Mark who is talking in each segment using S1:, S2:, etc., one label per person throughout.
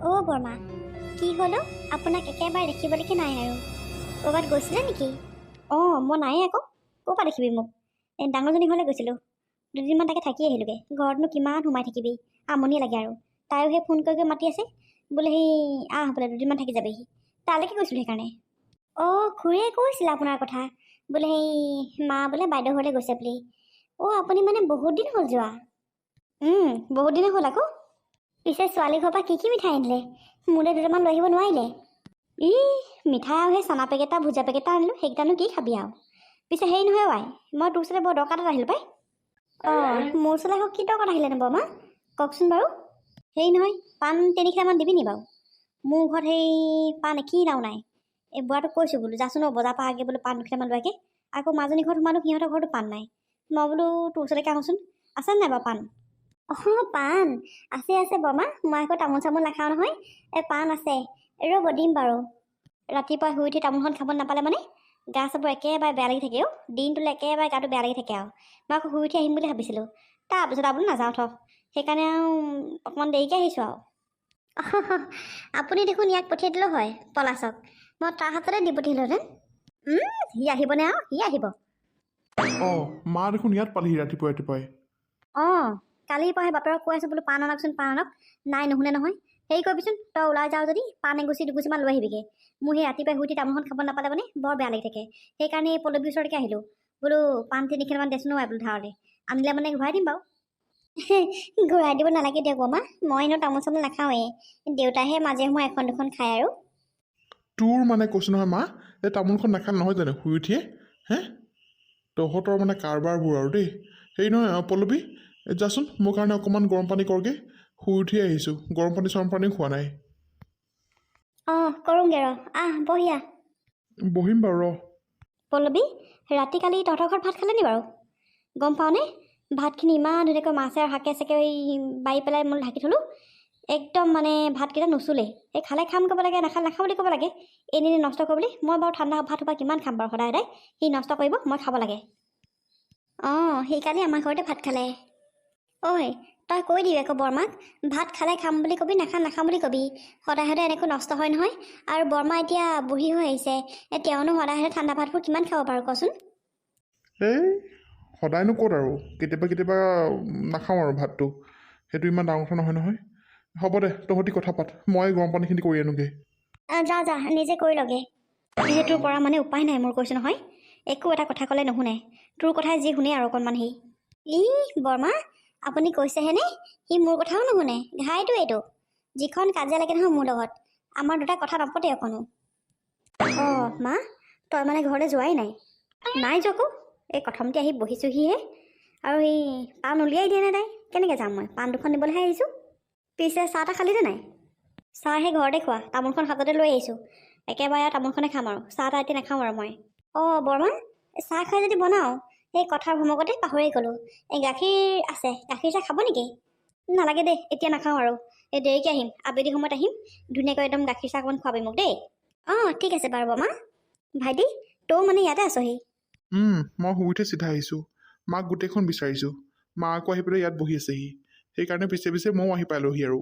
S1: অ' বৰমা, কি হ'লো? আপোনাক একেবাৰে দেখিবলৈকে নাই আৰু। ক'ৰবাত গৈছিলে নেকি? অঁ, মই নাই আকৌ। ক'ৰ পৰা দেখিবি মোক? এই ডাঙৰজনী ঘৰলৈ গৈছিলোঁ। দুদিনমান তাকে থাকি আহিলোগৈ। ঘৰতনো কিমান সোমাই থাকিবি, আমনি লাগে আৰু। তাইও সেই ফোন কৰি মাতি আছে, বোলে সেই আহ বোলে দুদিনমান থাকি যাবিহি। তালৈকে গৈছিলোঁ সেইকাৰণে। অঁ, খুৰীয়ে কৈছিলে আপোনাৰ কথা, বোলে সেই মা বোলে বাইদেউ ঘৰলৈ গৈছে বুলি। অঁ, আপুনি মানে বহুত দিন হ'ল যোৱা। বহুত দিনে হ'ল আকৌ। পিছে ছোৱালী ঘৰৰ পৰা কি মিঠাই আনিলে? মোলৈ দুটামান লৈ আহিব নোৱাৰিলে? মিঠাই আৰু সেই চানা পেকেটা ভুজা পেকেটা আনিলোঁ, সেইকেইটানো কি খাবি আৰু। পিছে হেৰি নহয় আই, মই তোৰ ওচৰলৈ বৰ দৰকাৰত আহিলোঁ পাই। অঁ, মোৰ ওচৰলৈ আকৌ কি দৰকাৰত আহিলেনো বৰমা? কওকচোন বাৰু। হেৰি নহয়, পাণ 3-4মান দিবি নি বাৰু? মোৰ ঘৰত সেই পাণ এখিলাও নাই। এই বুঢ়াটোক কৈছোঁ বোলো যাচোন বজাৰ পৰা আগে বোলো পাণ 2-3মান লোৱাগে। আকৌ মাজনী ঘৰত সোমালোঁ, সিহঁতৰ ঘৰতো পাণ নাই। মই বোলো তোৰ ওচৰলৈকে আহোঁচোন, আছে নাই বাৰু পাণ? অঁ, পাণ আছে বৰমা। মই আকৌ তামোল চামোল নাখাওঁ নহয়। পাণ আছে, ৰ'ব দিম বাৰু। ৰাতিপুৱা শুই উঠি তামোলখন খাব নাপালে মানে গা চাবোৰ একেবাৰে বেয়া লাগি থাকে। দিনটোলৈ একেবাৰে গাটো বেয়া লাগি থাকে আৰু। মই আকৌ শুই উঠি আহিম বুলি ভাবিছিলোঁ, তাৰপিছত আৰু নাযাওঁ থ। সেইকাৰণে আৰু অকণমান দেৰিকৈ আহিছোঁ আৰু। আপুনি দেখোন ইয়াক পঠিয়াই দিলেও হয়, পলাশক। মই তাৰ হাততে দি পঠিয়ালোহেঁতেন। সি আহিবনে আৰু? সি আহিব।
S2: অঁ, মা দেখোন ইয়াত পালিহি ৰাতিপুৱাই ৰাতিপুৱাই।
S1: অঁ, কালিৰ পৰা সেই বাপেৰক কৈ আছোঁ বোলো পাণ আনকচোন পাণ আনক। নাই, নুশুনে নহয়। হেৰি কৰিবিচোন, তই ওলাই যাওঁ যদি পাণ এগুচি দুগুচিমান লৈ আহিবিগৈ। মোৰ সেই ৰাতিপুৱাই শুই উঠি তামোলখন খাব নাপালে মানে বৰ বেয়া লাগি থাকে। সেইকাৰণে এই পল্লৱীৰ ওচৰলৈকে আহিলোঁ। বোলো পাণ 3-4মান দেচোন নহয় বোলো ধাৰলৈ। আনিলে মানে ঘূৰাই দিম বাৰু। ঘূৰাই দিব নালাগে দিয়ক বৰমা, মই এনেও তামোল চামোল নাখাওঁৱেই। দেউতাহে মাজে সময়ে এখন দুখন খায় আৰু।
S2: তোৰ মানে কৈছোঁ নহয় মা, এই তামোলখন নাখাল নহয় জানো শুই উঠিয়ে? হে, তহঁতৰ মানে কাৰবাৰবোৰ আৰু দেই। হেৰি নহয় পল্লৱী, যাচোন মোৰ কাৰণে অকণমান গৰম পানী কৰগৈ। শুই উঠিয়ে আহিছোঁ, গৰম পানী চৰম পানীও খোৱা নাই।
S1: অঁ, কৰোঁগৈ ৰ, বহি আহ।
S2: বহিম বাৰু ৰ।
S1: পল্লৱী, ৰাতি কালি তহঁতৰ ঘৰত ভাত খালে নি বাৰু? গম পাওঁনে? ভাতখিনি ইমান ধুনীয়াকৈ মাছে আৰু শাকে চাকে বাঢ়ি পেলাই মই ঢাকি থ'লোঁ। একদম মানে ভাতকেইটা নুচুলেই। এই খালে খাম ক'ব লাগে, নাখালে নাখাওঁ বুলি ক'ব লাগে। এনেই নষ্ট কৰিবলৈ মই বাৰু ঠাণ্ডা ভাত সোপা কিমান খাম বাৰু সদায় সদায়। সি নষ্ট কৰিব, মই খাব লাগে। অঁ, সি কালি আমাৰ ঘৰতে ভাত খালে। ঐ, তই কৈ দিবি আকৌ বৰমাক, ভাত খালে খাম বুলি কবি, নাখাওঁ বুলি কবি। সদায় সদায় এনেকৈ নষ্ট হয় নহয়। আৰু বৰমা এতিয়া বুঢ়ী হৈ আহিছে, তেওঁনো সদায় সদায় ঠাণ্ডা ভাতবোৰ কিমান খাব বাৰু কচোন?
S2: এই সদায়নো ক'ত আৰু, কেতিয়াবা কেতিয়াবা নাখাওঁ আৰু ভাতটো। সেইটো ইমান ডাঙৰ কথা নহয় নহয়। হ'ব দে, তহঁতি কথা পাত, মই গৰম পানীখিনি কৰি আনোগৈ।
S1: যা নিজে কৰি লগে। সেইটোৰ পৰা মানে উপায় নাই মোৰ, কৈছোঁ নহয়। একো এটা কথা ক'লে নুশুনে। তোৰ কথাই যি শুনে আৰু অকণমান সি। বৰমা, আপুনি কৈছেহেনে? সি মোৰ কথাও নুশুনে, ঘাইটো এইটো। যিখন কাজিয়া লাগে নহয় মোৰ লগত, আমাৰ দুটা কথা নপতে অকণো। অঁ মা, তই মানে ঘৰলৈ যোৱাই নাই? নাই যোৱা আকৌ, এই প্ৰথমতে আহি বহিছোঁহিহে। আৰু এই পাণ উলিয়াই দিয়া নাই তাই। কেনেকৈ যাম মই? পাণ 2খন নিবলৈহে আহিছোঁ। পিছে চাহ তাহ খালিনে নাই? চাহ সেই ঘৰতে খোৱা, তামোলখন হাততে লৈ আহিছোঁ। একেবাৰে তামোলখনে খাম আৰু, চাহ তাহ এতিয়া নাখাওঁ আৰু মই। অঁ বৰমা, চাহ খাই যদি বনাওঁ, সেই কথাৰ ভমকতে পাহৰি গ'লোঁ। এই গাখীৰ আছে, গাখীৰ চাহ খাব নেকি? নালাগে দেই, এতিয়া নাখাওঁ আৰু। এই দেৰিকৈ আহিম, আবেলি সময়ত আহিম। ধুনীয়াকৈ একদম গাখীৰ চাহ অকণমান খুৱাবি মোক দেই। অঁ ঠিক আছে বাৰু বৰমা। ভাইটি, তৌ মানে ইয়াতে আছহি?
S2: মই শুই উঠি চিধা আহিছোঁ। মাক গোটেইখন বিচাৰিছোঁ। মা আকৌ আহি পেলাই ইয়াত বহি আছেহি। সেইকাৰণে পিছে পিছে ময়ো আহি পালোহি আৰু।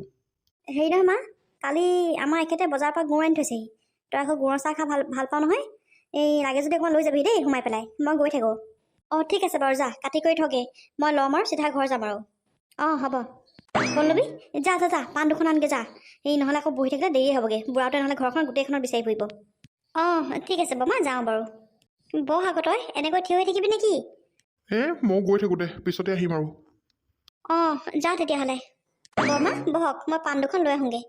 S1: হেৰি নহয় মা, কালি আমাৰ এখেতে বজাৰৰ পৰা গুড় আনি থৈছেহি। তই আকৌ গুড়ৰ চাহ খাই ভাল পাওঁ নহয়। এই লাগে যদি অকণমান লৈ যাবি দেই সোমাই পেলাই, মই গৈ থাকোঁ। অঁ ঠিক আছে বাৰু, যা কাটি কৰি থগে, মই ল'ম আৰু চিধা ঘৰ যাম আৰু। অঁ হ'ব। পল্লৱী, যা পাণ 2খন আনগে যা। এই নহ'লে আকৌ বহি থাকিলে দেৰি হ'বগৈ, বুঢ়াটোৱে নহ'লে ঘৰখন গোটেইখনত বিচাৰি ফুৰিব। অঁ ঠিক আছে বৰমা, যাওঁ বাৰু। বহ আকৌ তই, এনেকৈ থিয় হৈ থাকিবি নেকি?
S2: ময়ো গৈ থাকোঁ দে, পিছতে আহিম আৰু।
S1: অঁ যা তেতিয়াহ'লে। বৰমা বহক, মই পাণ 2খন লৈ আহোঁগৈ।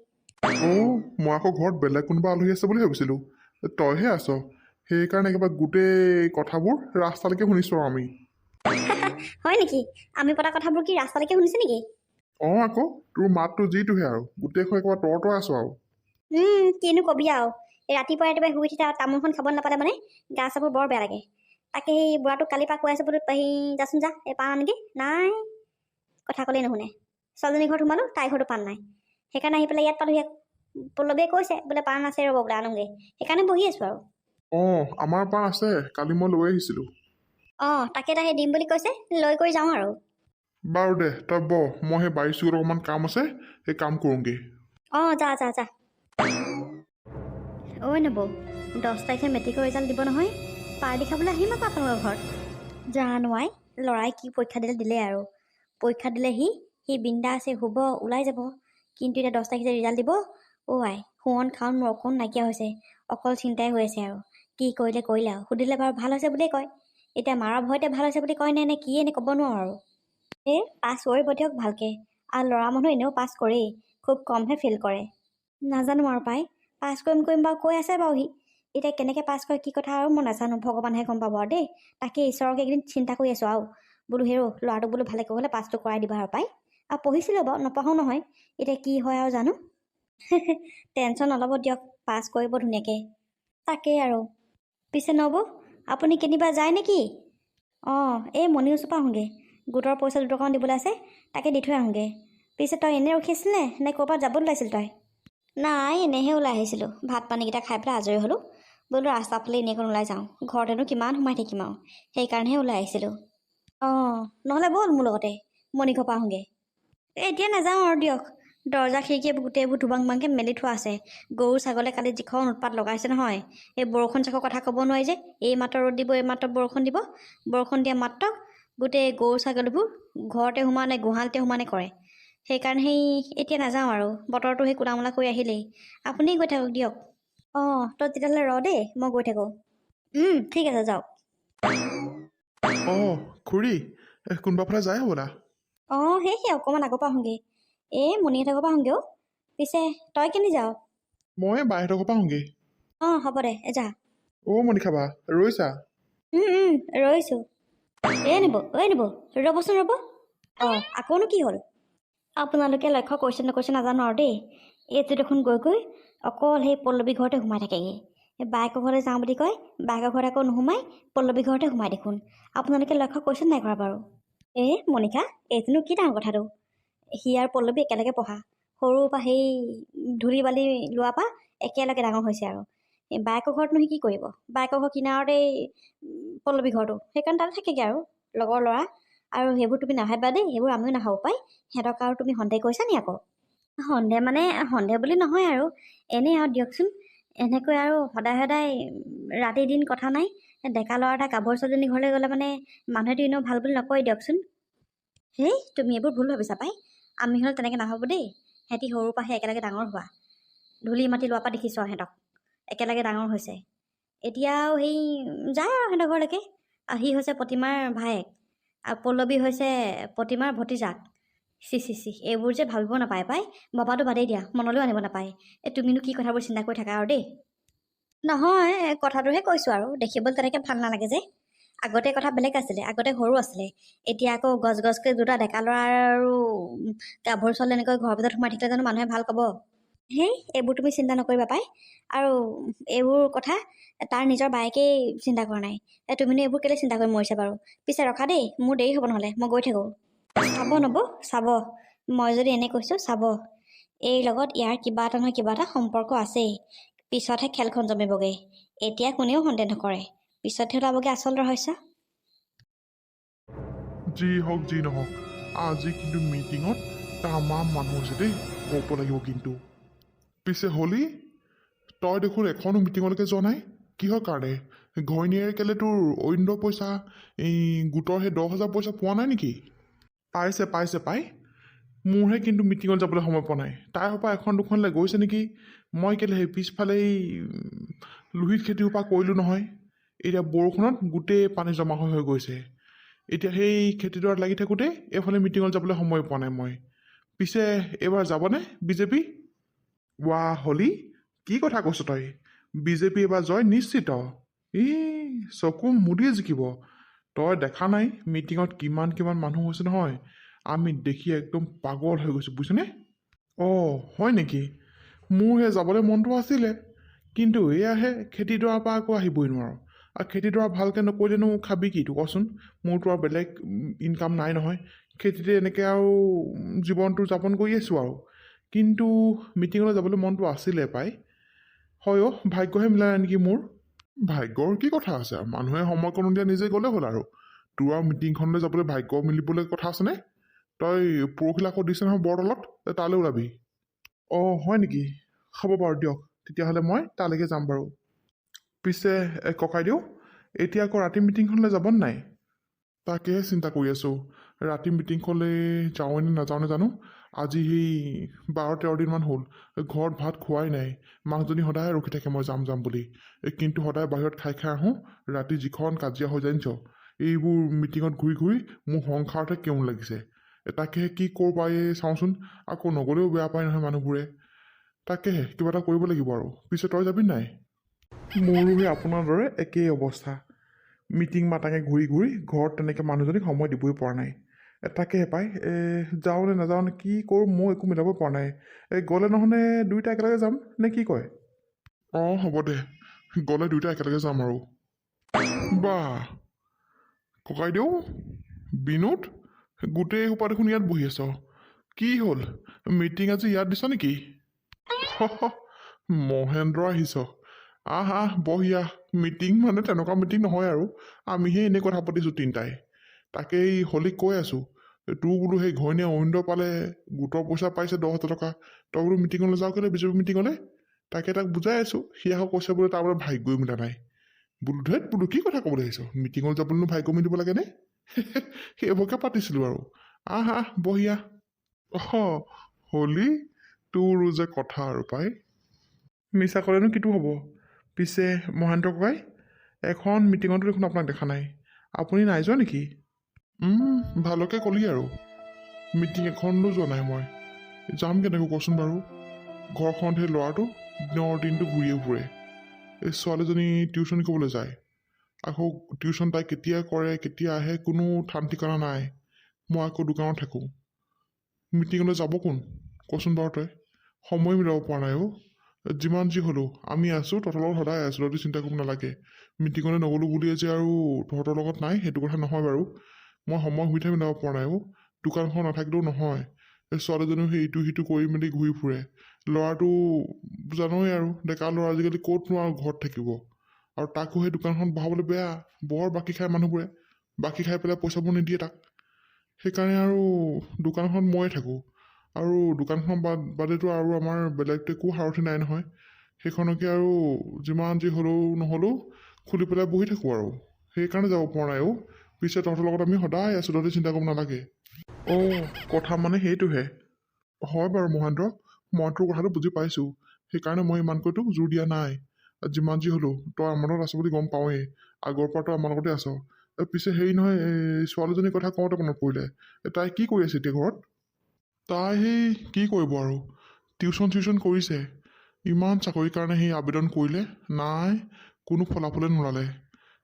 S2: মই আকৌ ঘৰত বেলেগ কোনোবা আলহী আছে বুলি ভাবিছিলোঁ। তইহে আছ। সেইকাৰণে একেবাৰে গোটেই কথাবোৰ ৰাস্তালৈকে শুনিছোঁ আৰু আমি।
S1: হয় নেকি? আমি পতা কথাবোৰ কি ৰাস্তালৈকে শুনিছে নেকি?
S2: অঁ আকৌ, তোৰ মাতটো যিটোহে আৰু, গোটেইখন একেবাৰে তৰ আছোঁ আৰু।
S1: কিনো কবি আৰু, এই ৰাতিপুৱাই শুই উঠি তামোলখন খাব নাপালে মানে গা চাবোৰ বৰ বেয়া লাগে। তাকে সেই বুঢ়াটোক কালিৰ পৰা কৈ আছোঁ বোলো যাচোন যা, এই পাণ আনগে। নাই, কথা ক'লেই নুশুনে। ছোৱালীজনীৰ ঘৰত সোমালোঁ, তাইৰ ঘৰতো পাণ নাই। সেইকাৰণে আহি পেলাই ইয়াত পালোহি। পল্লৱীয়ে কৈছে বোলে পাণ আছে ৰ'ব বোলে আনোগৈ। সেইকাৰণে বহি আছোঁ আৰু।
S2: আমাৰ পাণ আছে, কালি মই লৈ আহিছিলোঁ।
S1: তাকে তাই দিম বুলি কৈছে, লৈ কৰি যাওঁ আৰু।
S2: বাৰু দে, তই বহ, মই সেই বাৰী চুকত অকণমান কাম আছে, সেই কাম কৰোঁগৈ।
S1: অঁ যা যা যা। ঐ নবৌ, 10 তাৰিখে মেট্ৰিকৰ ৰিজাল্ট দিব নহয়, পাৰ্টি খাবলৈ আহিম আকৌ আপোনালোকৰ ঘৰত। জানো আই, ল'ৰাই কি পৰীক্ষা দিলে আৰু পৰীক্ষা দিলে সি বিন্দা আছে, শুব ওলাই যাব। কিন্তু এতিয়া 10 তাৰিখে ৰিজাল্ট দিব। আই, শুৱন খাৱন মোৰ অকণ নাইকিয়া হৈছে, অকল চিন্তাই হৈ আছে আৰু কি কৰিলে আৰু সুধিলে বাৰু ভাল হৈছে বুলিয়ে কয়। এতিয়া মাৰৰ ভয়তে ভাল হৈছে বুলি কয় নে কি এনে ক'ব নোৱাৰো আৰু। পাছ কৰিব দিয়ক ভালকে, আৰু ল'ৰা মানুহ এনেও পাছ কৰেই, খুব কমহে ফেইল কৰে। নাজানো আৰু পাই, পাছ কৰিম বাৰু কৈ আছে বাৰু সি। এতিয়া কেনেকৈ পাছ কৰে কি কথা আৰু মই নাজানো, ভগৱানেহে গম পাব আৰু দেই। তাকে ঈশ্বৰক এইকেইদিন চিন্তা কৰি আছোঁ আৰু বোলো ল'ৰাটোক বোলো ভালে ক'বলৈ পাছটো কৰাই দিবা আৰু পাই। আৰু পঢ়িছিলোঁ বাৰু, নপঢ়াও নহয়, এতিয়া কি হয় আৰু জানো। টেনশ্যন নল'ব দিয়ক, পাছ কৰিব ধুনীয়াকৈ। তাকেই আৰু। পিছে নবৌ, আপুনি কেনিবা যায় নেকি? অঁ, এই মণি ওচৰৰ পৰা আহোঁগৈ, গোটৰ পইচা 2 টকামান দিবলৈ আছে, তাকে দি থৈ আহোঁগৈ। পিছে তই এনেই ৰখি আছিলি নে ক'ৰবাত যাব ওলাইছিল তই? নাই, এনেহে ওলাই আহিছিলোঁ, ভাত পানীকেইটা খাই পেলাই আজৰি হ'লোঁ। বোলো ৰাস্তাৰ ফালে এনেই অকণ ওলাই যাওঁ, ঘৰতেনো কিমান সোমাই থাকিম আৰু, সেইকাৰণেহে ওলাই আহিছিলোঁ। অঁ, নহ'লে ব'ল মোৰ লগতে, মণি ঘৰৰ পৰা আহোঁগৈ। এতিয়া নাযাওঁ আৰু দিয়ক, দৰ্জা খিৰিকী গোটেইবোৰ ধুবাং বাংকৈ মেলি থোৱা আছে। গৰু ছাগলীয়ে কালি যিখন উৎপাত লগাইছে নহয়, এই বৰষুণ চাকৰ কথা ক'ব নোৱাৰি যে, এই মাত্ৰ ৰ'দ দিব, এই মাত্ৰ বৰষুণ দিব, বৰষুণ দিয়া মাত্ৰ গোটেই গৰু ছাগলীবোৰ ঘৰতে সোমানে গোহালিতে সোমানে কৰে। সেইকাৰণে এতিয়া নাযাওঁ আৰু, বতৰটো কুলা মোলা কৰি আহিলেই। আপুনি গৈ থাকক দিয়ক। অঁ, তই তেতিয়াহ'লে ৰ দেই, মই গৈ থাকোঁ। ঠিক আছে, যাওক।
S2: অঁ খুৰী, কোনোবা ফালে যায় হ'বলা।
S1: অঁ, সেই অকণমান আগৰ পৰা আহোঁগৈ, মণিহঁতৰ ঘৰৰ পৰা আহোঁগৈ। পিছে তই কেনি যাৱ?
S2: মই বাইহঁতৰ ঘৰৰ পৰা আহোঁগৈ।
S1: অঁ, হ'ব দে, যা।
S2: মণিষা বা, ৰৈছা?
S1: ৰৈছোঁ। নিব ৰ'বচোন ৰ'ব। অঁ, আকৌনো কি হ'ল? আপোনালোকে লক্ষ্য কৰিছে নকৰিছে নাজানো আৰু দেই, এইটো দেখোন গৈ অকল সেই পল্লৱী ঘৰতে সোমাই থাকেগৈ। বায়েকৰ ঘৰলৈ যাওঁ বুলি কয়, বায়েকৰ ঘৰত আকৌ নোসোমাই, পল্লৱী ঘৰতে সোমাই দেখোন। আপোনালোকে লক্ষ্য কৰিছে নাই কৰা বাৰু? মণিষা, এইটোনো কি ডাঙৰ কথাটো? সি আৰু পল্লৱী একেলগে পঢ়া, সৰুৰ পৰা সেই ধূলি বালি লোৱাৰ পৰা একেলগে ডাঙৰ হৈছে আৰু। বায়েকৰ ঘৰতনো সি কি কৰিব? বায়েকৰ ঘৰ কিনাৰতে পল্লৱী ঘৰটো, সেইকাৰণে তাতে থাকেগৈ আৰু লগৰ ল'ৰা। আৰু সেইবোৰ তুমি নাভাবিবা দেই, সেইবোৰ আমিও নাভাবো পাই। সিহঁতক আৰু তুমি সন্দেহ কৰিছা নি আকৌ? সন্দেহ মানে সন্দেহ বুলি নহয় আৰু, এনেই আৰু দিয়কচোন। এনেকৈ আৰু সদায় ৰাতি দিন কথা নাই, ডেকা ল'ৰা এটা গাভৰু ছোৱালীজনী ঘৰলৈ গ'লে মানে মানুহেতো এনেও ভাল বুলি নকয় দিয়কচোন। তুমি এইবোৰ ভুল ভাবিছা পাই। আমি হ'লে তেনেকৈ নাভাবোঁ দেই। সিহঁতি সৰুৰ পৰা একেলগে ডাঙৰ হোৱা, ধূলি মাটি লোৱাৰ পৰা দেখিছোঁ আৰু সিহঁতক একেলগে ডাঙৰ হৈছে। এতিয়াও যায় আৰু সিহঁতৰ ঘৰলৈকে। সি হৈছে প্ৰতিমাৰ ভায়েক, আৰু পল্লৱী হৈছে প্ৰতিমাৰ ভতিজাক। চি এইবোৰ যে ভাবিব নাপায় পাই। বাবাটো বাদেই দিয়া, মনলৈও আনিব নাপায়। তুমিনো কি কথাবোৰ চিন্তা কৰি থাকা আৰু দেই। নহয়, কথাটোহে কৈছোঁ আৰু, দেখিবলৈ তেনেকৈ ভাল নালাগে যে। আগতে কথা বেলেগ আছিলে, আগতে সৰু আছিলে। এতিয়া আকৌ গছকৈ দুটা ডেকা ল'ৰা আৰু গাভৰু ছোৱালী এনেকৈ ঘৰৰ ভিতৰত সোমাই থাকিলে জানো মানুহে ভাল ক'ব? এইবোৰ তুমি চিন্তা নকৰিবা পাই। আৰু এইবোৰ কথা তাৰ নিজৰ বায়েকেই চিন্তা কৰা নাই। তুমিনো এইবোৰ কেলৈ চিন্তা কৰি মৰিছা বাৰু? পিছে ৰখা দেই, মোৰ দেৰি হ'ব, নহ'লে মই গৈ থাকোঁ। চাব নবৌ, চাব। মই যদি এনে কৈছোঁ চাব, এই লগত ইয়াৰ কিবা এটা নহয় কিবা এটা সম্পৰ্ক আছেই। পিছতহে খেলখন জমিবগৈ। এতিয়া কোনেও সন্দেহ নকৰে, পিছতহে ওলাবগৈ আচল ৰহস্য।
S2: যি হওক যি নহওক, আজি কিন্তু মিটিঙত তামাম মানুহ হৈছে দেই, ক'ব লাগিব কিন্তু। পিছে হলি, তই দেখোন এখনো মিটিঙলৈকে যোৱা নাই, কিহৰ কাৰণে? ঘৈণীয়েৰে কেলে তোৰ অন্য পইচা, গোটৰ সেই 10,000 পইচা পোৱা নাই নেকি? পাইছে পাই। মোৰহে কিন্তু মিটিঙত যাবলৈ সময় পোৱা নাই। তাইৰ পৰা এখন দুখনলৈ গৈছে নেকি? মই কেলে সেই পিছফালে লোহিত খেতিৰ পৰা কৰিলোঁ নহয়। এতিয়া বৰষুণত গোটেই পানী জমা হৈ গৈছে। এতিয়া সেই খেতিডৰাত লাগি থাকোঁতে এইফালে মিটিঙত যাবলৈ সময় পোৱা নাই মই। পিছে এইবাৰ যাবনে বিজেপি? হলি, কি কথা কৈছ তই? বিজেপি এইবাৰ জয় নিশ্চিত। চকু মুদিয়ে জিকিব। তই দেখা নাই মিটিঙত কিমান মানুহ হৈছে নহয়? আমি দেখি একদম পাগল হৈ গৈছোঁ, বুজিছনে? হয় নেকি? মোৰহে যাবলৈ মনটো আছিলে, কিন্তু এয়াহে খেতিডৰাৰ পৰা আকৌ আহিবই নোৱাৰোঁ। আৰু খেতিডৰা ভালকৈ নকৰিলেনো খাবি কি? কচোন। মোৰতো আৰু বেলেগ ইনকাম নাই নহয়। খেতিতে এনেকৈ আৰু জীৱনটো যাপন কৰি আছোঁ আৰু। কিন্তু মিটিঙলৈ যাবলৈ মনটো আছিলে পাই। হয় ভাগ্যহে মিলা নাই নেকি মোৰ? ভাগ্যৰ কি কথা আছে আৰু, মানুহে সময়কণ উলিয়াই নিজে গ'লে হ'ল আৰু। তোৰ আৰু মিটিংখনলৈ যাবলৈ ভাগ্য মিলিবলৈ কথা আছেনে? তই পৰহিলৈ আকৌ দিছে নহয় বৰদলত, তালৈ ওলাবি। অঁ হয় নেকি? হ'ব বাৰু দিয়ক, তেতিয়াহ'লে মই তালৈকে যাম বাৰু। পিছে ককাইদেউ, এতিয়া আকৌ ৰাতি মিটিংখনলৈ যাব নাই? তাকেহে চিন্তা কৰি আছোঁ, ৰাতি মিটিংখনলৈ যাওঁ নে নাযাওঁ নে জানো। আজি সেই 12-13 দিনমান হ'ল ঘৰত ভাত খোৱাই নাই। মাকজনী সদায় ৰখি থাকে মই যাম যাম বুলি, কিন্তু সদায় বাহিৰত খাই খাই আহোঁ। ৰাতি যিখন কাজিয়া হৈ জানিছ, এইবোৰ মিটিঙত ঘূৰি ঘূৰি মোৰ সংসাৰতে কেউন লাগিছে। তাকেহে কি কৰোঁ পাই চাওঁচোন, আকৌ নগ'লেও বেয়া পায় নহয় মানুহবোৰে। তাকেহে কিবা এটা কৰিব লাগিব আৰু। পিছে তই যাবি নাই? মোৰো সেই আপোনাৰ দৰে একেই অৱস্থা। মিটিং মাতাঙে ঘূৰি ঘূৰি ঘৰত তেনেকৈ মানুহজনীক সময় দিবই পৰা নাই। তাকেহে পাই যাওঁ নে নাযাওঁ নে কি কৰোঁ মই একো মিলাব পৰা নাই। গ'লে নহ'লে দুয়োটা একেলগে যাম নে কি কয়? অঁ হ'ব দে, গ'লে দুয়োটা একেলগে যাম আৰু। বাহ ককাইদেউ, বিনোদ, গোটেই সোপা দেখোন ইয়াত বহি আছ। কি হ'ল, মিটিং আজি ইয়াত দিছ নেকি? মহেন্দ্ৰ আহিছ। আহ আহ বহি আহ। মিটিং মানে তেনেকুৱা মিটিং নহয় আৰু, আমিহে এনেই কথা পাতিছোঁ তিনিটাই। তাকেই হলীক কৈ আছোঁ, তোৰ বোলো সেই ঘৈণীয়ে অৰিন্দ্ৰ পালে, গোটৰ পইচা পাইছে 10,000 টকা। তই বোলো মিটিঙলৈ যাওঁ কেলৈ, বিজেপি মিটিঙলৈ। তাকে তাক বুজাই আছোঁ, সি আকৌ কৈছে বোলে তাৰ বোলে ভাগ্যই মিলা নাই। বোলো ধেত বোলো কি কথা ক'বলৈ আহিছ, মিটিঙত যাবলৈনো ভাগ্য মিলিব লাগেনে? সেইবোৰকে পাতিছিলোঁ আৰু। আহ আহ বহি আহ। অহ হলি, তোৰো যে কথা আৰু পাই। মিছা ক'লেনো কিটো হ'ব। পিছে মহেন্দ্ৰ ককাই, এখন মিটিঙতো দেখোন আপোনাক দেখা নাই। আপুনি নাই যোৱা নেকি? ভালকে ক'লি আৰু। মিটিং এখনলৈ যোৱা নাই মই। যাম কেনেকৈ কচোন বাৰু। ঘৰখনত সেই ল'ৰাটো দিনটো ঘূৰিয়ে ফুৰে। এই ছোৱালীজনী টিউশ্যন কৰিবলৈ যায়। আকৌ টিউশ্যন তাই কেতিয়া কৰে কেতিয়া আহে কোনো ঠান ঠিকনা নাই। মই আকৌ দোকানত থাকোঁ। মিটিঙলৈ যাব কোন কচোন বাৰু তই। সময় মিলাব পৰা নাই অ'। যিমান যি হ'লেও আমি আছোঁ, তহঁতৰ লগত সদায় আছোঁ, তহঁতি চিন্তা কৰিব নালাগে। মিটিঙলৈ নগ'লোঁ বুলিয়ে যে আৰু তহঁতৰ লগত নাই সেইটো কথা নহয় বাৰু। মই সময় সুবিধা মিলাব পৰা নাই অ'। দোকানখন নাথাকিলেও নহয়। এই ছোৱালীজনীও সেই ইটো সিটো কৰি মেলি ঘূৰি ফুৰে। ল'ৰাটো জানই আৰু, ডেকা ল'ৰা আজিকালি ক'তনো আৰু ঘৰত থাকিব। আৰু তাকো সেই দোকানখন বহাবলৈ বেয়া, বৰ বাকী খায় মানুহবোৰে। বাকী খাই পেলাই পইচাবোৰ নিদিয়ে তাক। সেইকাৰণে আৰু দোকানখন ময়ে থাকোঁ। আৰু দোকানখন বাদেতো আৰু আমাৰ বেলেগতো একো সাৰথি নাই নহয়। সেইখনকে আৰু যিমান যি হ'লেও নহ'লেও খুলি পেলাই বহি থাকোঁ আৰু। সেইকাৰণে যাব পৰা নাই অ'। পিছে তহঁতৰ লগত আমি সদায় আছোঁ, তহঁতি চিন্তা কৰিব নালাগে। অঁ কথা মানে সেইটোহে। হয় বাৰু মহেন্দ্ৰ, মই তোৰ কথাটো বুজি পাইছোঁ। সেইকাৰণে মই ইমানকৈ তোক জোৰ দিয়া নাই। যিমান যি হ'লেও তই আমাৰ লগত আছ বুলি গম পাওঁৱেই। আগৰ পৰা তই আমাৰ লগতে আছ। পিছে হেৰি নহয়, এই ছোৱালীজনীৰ কথা কওঁতে মনত পৰিলে, তাই কি কৰি আছে এতিয়া ঘৰত? তাই সেই কি কৰিব আৰু, টিউশ্যন কৰিছে। ইমান চাকৰিৰ কাৰণে সেই আবেদন কৰিলে, নাই কোনো ফলাফলে নোলালে।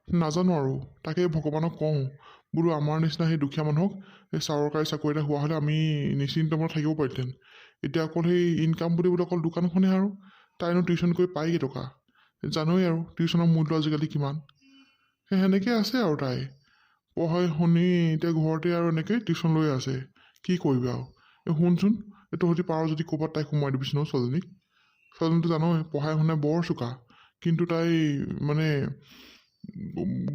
S2: নাজানো আৰু, তাকে ভগৱানক কওঁ বোলো আমাৰ নিচিনা সেই দুখীয়া মানুহক এই চৰকাৰী চাকৰি এটা হোৱা হ'লে আমি নিশ্চিন্ত মনত থাকিব পাৰিলেহেঁতেন। এতিয়া অকল সেই ইনকাম বুলিবলৈ অকল দোকানখনে আৰু, তাইনো টিউশ্যন কৰি পায় কেইটকা। জানোৱেই আৰু টিউশ্যনৰ মূল্য আজিকালি কিমান। সেনেকৈ আছে আৰু তাই পঢ়াই শুনি এতিয়া ঘৰতে আৰু এনেকৈ টিউশ্যন লৈ আছে। কি কৰিবি আৰু। শুনচোন, তহঁতি পাৰ যদি ক'ৰবাত তাইক সোমাই দিবিচোন ছোৱালীজনীক। ছোৱালীজনীটো জানই পঢ়াই শুনাই বৰ চোকা, কিন্তু তাই মানে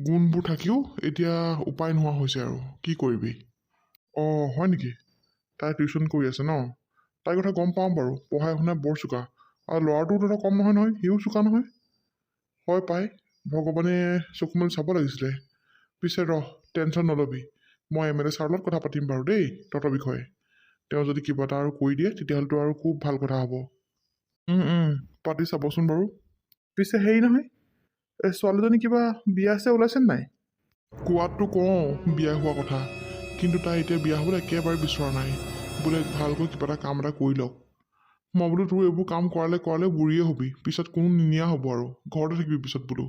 S2: গুণবোৰ থাকিও এতিয়া উপায় নোহোৱা হৈছে আৰু কি কৰিবি। অঁ হয় নেকি? তাই টিউশ্যন কৰি আছে ন? তাইৰ কথা গম পাওঁ বাৰু, পঢ়াই শুনাই বৰ চোকা। আৰু ল'ৰাটোও তহঁতৰ কম নহয় নহয়, সিও চোকা নহয়। হয় পাই, ভগৱানে চকু মেলি চাব লাগিছিলে। পিছে ৰহ, টেনশ্যন নল'বি। মই MLA ছাৰৰ লগত কথা পাতিম বাৰু দেই তহঁতৰ বিষয়ে। তেওঁ যদি কিবা এটা আৰু কৰি দিয়ে তেতিয়াহ'লেতো আৰু খুব ভাল কথা হ'ব। পাতি চাবচোন বাৰু। পিছে হেৰি নহয়, এই ছোৱালীজনী কিবা বিয়া আছে ওলাইছে নাই? কোৱাততো কওঁ বিয়া হোৱা কথা, কিন্তু তাই এতিয়া বিয়া হ'বলৈ একেবাৰে বিচৰা নাই। বোলে ভালকৈ কিবা এটা কাম এটা কৰি লওক। মই বোলো তোৰ এইবোৰ কাম কৰালে বুঢ়ীয়ে হবি, পিছত কোনো নিনিয়া হ'ব আৰু ঘৰতে থাকিবি পিছত বোলো।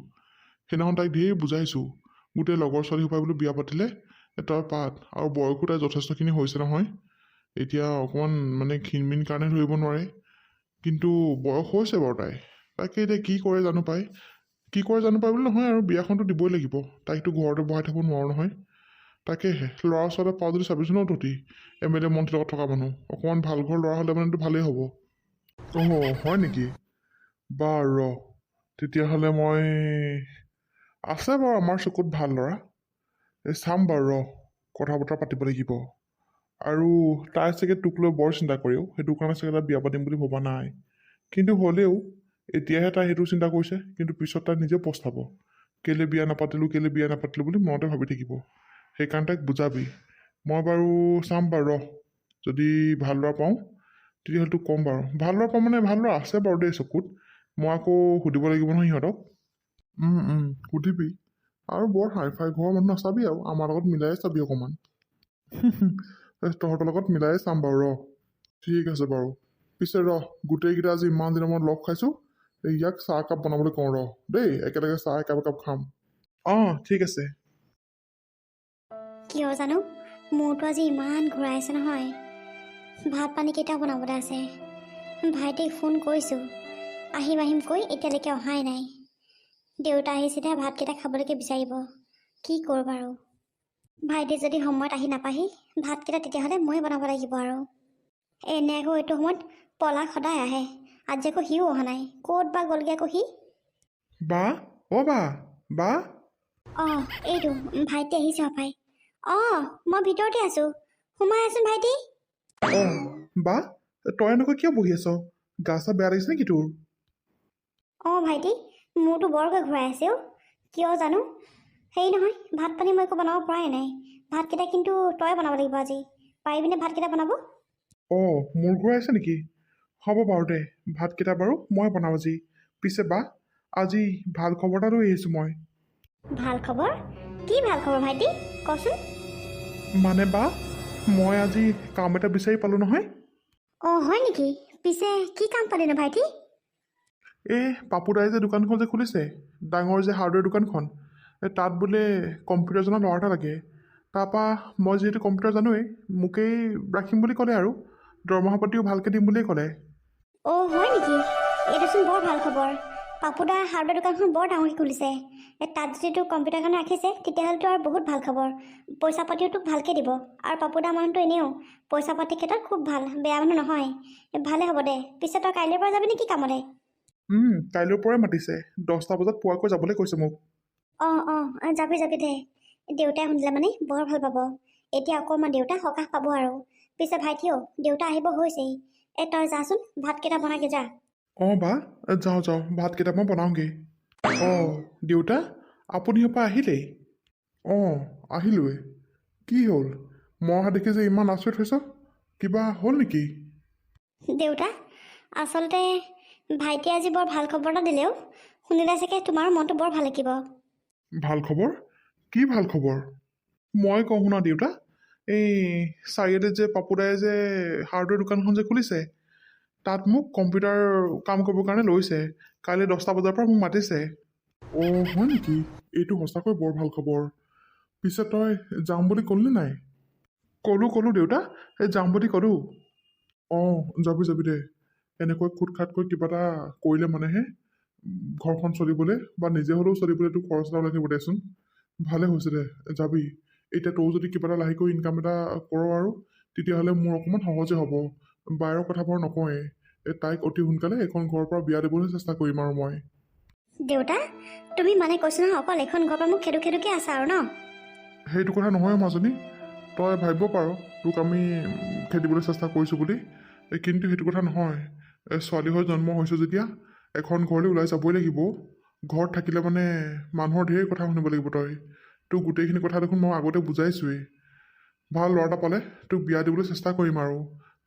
S2: সেইদিনাখন তাইক ধেৰ বুজাইছোঁ, গোটেই লগৰ ছোৱালী সোপাই বোলো বিয়া পাতিলে, তই পাত। আৰু বয়সো তাই যথেষ্টখিনি হৈছে নহয়। এতিয়া অকণমান মানে ক্ষীণমিন কাৰণে ধৰিব নোৱাৰে, কিন্তু বয়স হৈছে বাৰু তাই। তাকে এতিয়া কি কৰে জানো পাই। কি কৰে জানো পাই বুলি নহয় আৰু, বিয়াখনতো দিবই লাগিব। তাইকতো ঘৰতে বহাই থ'ব নোৱাৰো নহয়। তাকেহে ল'ৰা ছোৱালী পাওঁ যদি চাবিচোন ন তহঁতি, MLA মন্ত্ৰীৰ লগত থকা মানুহ অকণমান ভাল ঘৰ ল'ৰা হ'লে মানেতো ভালেই হ'ব। অঁ হয় নেকি? বাৰু ৰ, তেতিয়াহ'লে মই আছে বাৰু আমাৰ চকুত ভাল ল'ৰা। চাম বাৰু ৰ, কথা বতৰা পাতিব লাগিব। আৰু তাই চাগে তোক লৈ বৰ চিন্তা কৰেও, সেইটো কাৰণে চাগে তাই বিয়া পাতিম বুলি ভবা নাই। কিন্তু হ'লেও এতিয়াহে তাই সেইটো চিন্তা কৰিছে, কিন্তু পিছত তাই নিজে পস্তাব, কেলে বিয়া নাপাতিলোঁ বুলি মনতে ভাবি থাকিব। সেইকাৰণে তাইক বুজাবি। মই বাৰু চাম বাৰু, ৰহ, যদি ভাল ল'ৰা পাওঁ তেতিয়াহ'লে তোক ক'ম বাৰু। ভাল ল'ৰা পাওঁ মানে ভাল ল'ৰা আছে বাৰু দেই চকুত, মই আকৌ সুধিব লাগিব নহয় সিহঁতক। সুধিবি। আৰু বৰ হাই ফাই ঘৰৰ মানুহ নাচাবি আৰু, আমাৰ লগত মিলাই চাবি অকণমান। তহঁতৰ লগত মিলাই চাম বাৰু, ৰহ। ঠিক আছে বাৰু। পিছে ৰহ, গোটেইকেইটা আজি ইমান দিনৰ মূৰত লগ খাইছোঁ, ইয়াক চাহ একাপ বনাবলৈ কওঁ, ৰহ দেই, একেলগে চাহ একাপ খাম। ঠিক আছে।
S1: কিয় জানো মূৰটো আজি ইমান ঘূৰাইছে নহয়। ভাত পানী কেইটা বনাবলৈ আছে। ভাইটিক ফোন কৰিছোঁ, আহিম কৈ এতিয়ালৈকে অহাই নাই। দেউতা আহিছিলেহে ভাতকেইটা খাবলৈকে বিচাৰিব। কি কৰোঁ বাৰু? ভাইটি যদি সময়ত আহি নাপাহি, ভাতকেইটা তেতিয়াহ'লে ময়ে বনাব লাগিব আৰু। এনে আকৌ এইটো সময়ত পলাশ সদায় আহে, আজি আকৌ সিও অহা নাই। ক'ত বা গ'লগৈ আকৌ সি?
S2: বা বা
S1: এইটো ভাইটি আহিছে সপাই। মই ভিতৰতে আছোঁ, সোমাই আছোন ভাইটি।
S2: বা তই এনেকৈ কিয় বহি আছ? গা চা বেয়া লাগিছে নেকি তোৰ?
S1: ভাইটি, মোৰতো বৰকৈ ঘূৰাই আছে অ'। কিয় জানো? হেৰি নহয়, ভাত পানী মই একো বনাব পৰাই নাই। ভাতকেইটা কিন্তু তই বনাব লাগিব আজি। পাৰিবিনে ভাতকেইটা বনাব?
S2: মোৰ ঘূৰাইছে নেকি? হ'ব বাৰু দে, ভাতকেইটা বাৰু মই বনাওঁ আজি। পিছে বা, আজি ভাল খবৰ এটা লৈ আহিছোঁ মই।
S1: ভাল খবৰ? কি ভাল খবৰ ভাইটি? কচোন।
S2: মানে বা, মই আজি কাম এটা বিচাৰি পালোঁ নহয়।
S1: হয় নেকি? পিছে কি কাম পালিনো ভাইটি?
S2: পাপুদাই যে দোকানখন যে খুলিছে, ডাঙৰ যে হাৰ্ডৱেৰ দোকানখন, তাত বোলে কম্পিউটাৰ জনা ল'ৰা এটা লাগে। তাৰপৰা মই যিহেতু কম্পিউটাৰ জানোৱেই, মোকেই ৰাখিম বুলি ক'লে আৰু দৰমহা পাতিও ভালকৈ দিম বুলিয়েই ক'লে।
S1: হয় নেকি? এইটোচোন বৰ ভাল খবৰ। পাপুদা হাৰ্ডৱেৰ দোকানখন বৰ ডাঙৰকৈ খুলিছে। তাত যদি তোক কম্পিউটাৰ কাৰণে ৰাখিছে, তেতিয়াহ'লেতো আৰু বহুত ভাল খবৰ। পইচা পাতিও তোক ভালকৈ দিব। আৰু পাপুদা মানুহটো এনেও পইচা পাতিৰ ক্ষেত্ৰত খুব ভাল, বেয়া মানুহ নহয়। ভালে হ'ব দে। পিছে তই কাইলৈৰ পৰা যাবি নেকি কামলৈ?
S2: কাইলৈৰ পৰাই মাতিছে, 10টা বজাত পোৱাকৈ যাবলৈ কৈছে মোক।
S1: যাবি দে। দেউতাই শুনিলে মানে বৰ ভাল পাব। এতিয়া অকণমান দেউতা সকাহ পাব আৰু। পিছে ভাইটিও, দেউতা আহিব হৈছেই। তই যাচোন, ভাতকেইটা বনাগে যা।
S2: বা যাওঁ, ভাত কেইটামান বনাওঁগৈ। দেউতা, আপুনি ইয়াৰপৰা আহিলেই? আহিলোৱে। কি হ'ল? মই অহা দেখি যে ইমান আচৰিত হৈছ, কিবা হ'ল নেকি?
S1: দেউতা, আচলতে ভাইটিয়ে আজি বৰ ভাল খবৰ এটা দিলেও, শুনিলে চাগে তোমাৰো মনটো বৰ ভাল লাগিব।
S2: ভাল খবৰ? কি ভাল খবৰ? মই কওঁ শুনা দেউতা, এই চাৰিআলিত যে পাপুদাই যে হাৰ্ডৱেৰ দোকানখন যে খুলিছে, তাত মোক কম্পিউটাৰ কাম কৰিবৰ কাৰণে লৈছে। কাইলৈ 10টা বজাৰ পৰা মোক মাতিছে। হয় নেকি? এইটো সঁচাকৈ বৰ ভাল খবৰ। পিছে তই যাম বুলি ক'লি নাই? ক'লোঁ দেউতা, যাম বুলি ক'লোঁ। যাবি দে। এনেকৈ খুট খাটকৈ কিবা এটা কৰিলে মানেহে ঘৰখন চলিবলৈ বা নিজে হ'লেও চলিবলৈ তোৰ খৰচ এটা লাগিব দেচোন। ভালে হৈছে দে, যাবি। এতিয়া তই যদি কিবা এটা লাহেকৈ ইনকাম এটা কৰ আৰু তেতিয়াহ'লে মোৰ অকণমান সহজে হ'ব। বায়ৰ কথা বাৰু নকওঁৱেই, তাইক অতি সোনকালে এখন ঘৰৰ পৰা বিয়া দিবলৈ চেষ্টা কৰিম আৰু মই।
S1: দেউতা, তুমি মানে কৈছো নহয়, অকল এখন ঘৰৰ পৰা মোক খেদুকে আছা আৰু ন?
S2: সেইটো কথা নহয় মাজনী, তই ভাবিব পাৰ তোক আমি খেদিবলৈ চেষ্টা কৰিছোঁ বুলি, কিন্তু সেইটো কথা নহয়। ছোৱালী হৈ জন্ম হৈছোঁ যেতিয়া এখন ঘৰলৈ ওলাই যাবই লাগিব। ঘৰত থাকিলে মানে মানুহৰ ঢেৰ কথা শুনিব লাগিব। তোক গোটেইখিনি কথা দেখোন মই আগতে বুজাইছোৱেই। ভাল ল'ৰা এটা পালে তোক বিয়া দিবলৈ চেষ্টা কৰিম আৰু।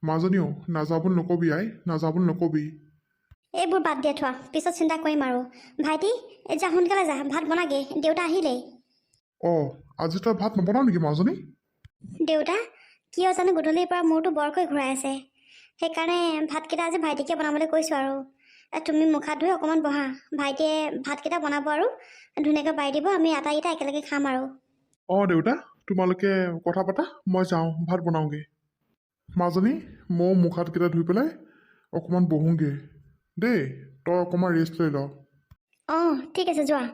S2: মাজনীও নাযাওঁ বুলি নকবি, নাযাওঁ বুলি নকবি।
S1: এইবোৰ বাদ দিয়া থোৱা, পিছত চিন্তা কৰিম আৰু। ভাইটি, যা সোনকালে যা, ভাত বনাগে, দেউতা আহিলেই।
S2: আজি তই ভাত নবনাও নেকি মাজনী?
S1: দেউতা, কিয় জানো গধূলিৰ পৰা মূৰটো বৰকৈ ঘূৰাই আছে। সেইকাৰণে ভাতকেইটা আজি ভাইটিকে বনাবলৈ কৈছোঁ আৰু। তুমি মুখ হাত ধুই অকণমান বহা, ভাইটিয়ে ভাতকেইটা বনাব আৰু ধুনীয়াকৈ বাঢ়ি দিব, আমি আটাইকেইটা একেলগে খাম আৰু।
S2: দেউতা, তোমালোকে কথা পাতা, মই যাওঁ ভাত বনাওঁগৈ। মাজনী, ময়ো মুখ হাতকেইটা ধুই পেলাই অকণমান বহোঁগৈ দেই, তই অকণমান ৰেষ্ট লৈ ল।
S1: ঠিক আছে, যোৱা।